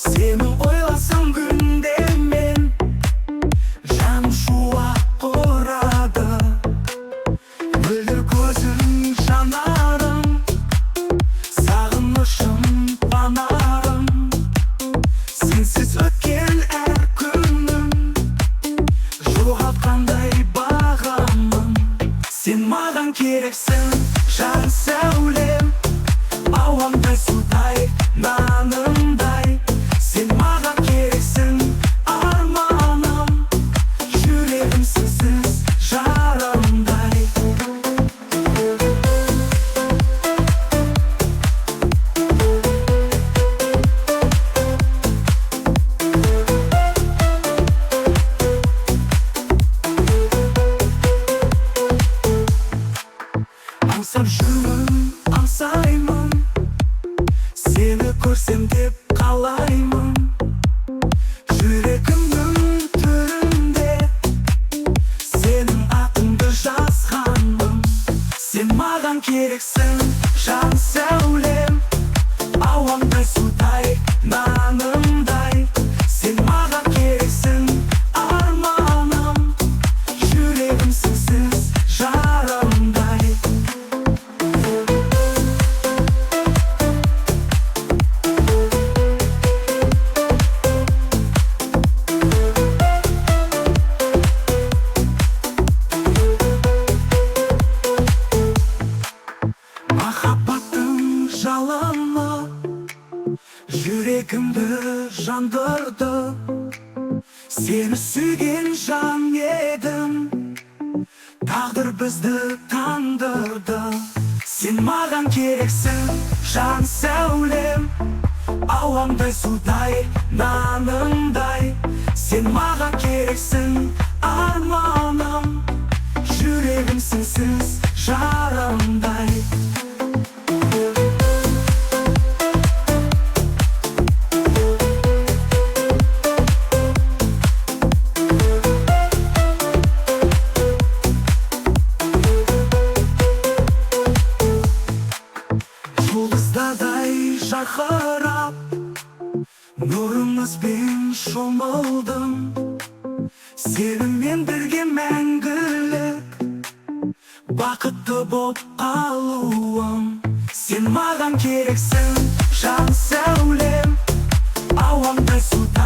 Seni ойласам күнде мен, жаным шуақ ұрады. Мөлдір көзің жанарым, сағынышым панарым. Сенсіз өткен әр күнім, жоғалтқандай бағамын. Сен маған керексің, жан сәулем, ауамдай судай, нанымдай. Сен маған керексің, арманым, жүрегім сенсіз жарамдай. Аңсап жүрмін, аңсаймын, сені көрсем деп қалаймын. Жүрегімнің төрінде сенің атыңды жазғанмын. Сен маған керексің, жан сәулем, ауамдай судай, нанымдай. Сен маған керексің, арманым, жүрегім сенсіз жарамдай. Махаббаттың жалыны жүрегімді жандырды. Сені сүйген жан едім, тағдыр бізді таңдырды. Сен маған керексің, жан сәулем, ауамдай судай, нанымдай. Сен маған керексің, арманым, жүрегім сенсіз жарамдай. Жұлдыздардай жарқырап, нұрыңызбен шомылдым. Сенімен бірге мәңгілік бақытты боп қалуым. Сен маған керексің, жан сәулем, ауамдай судай.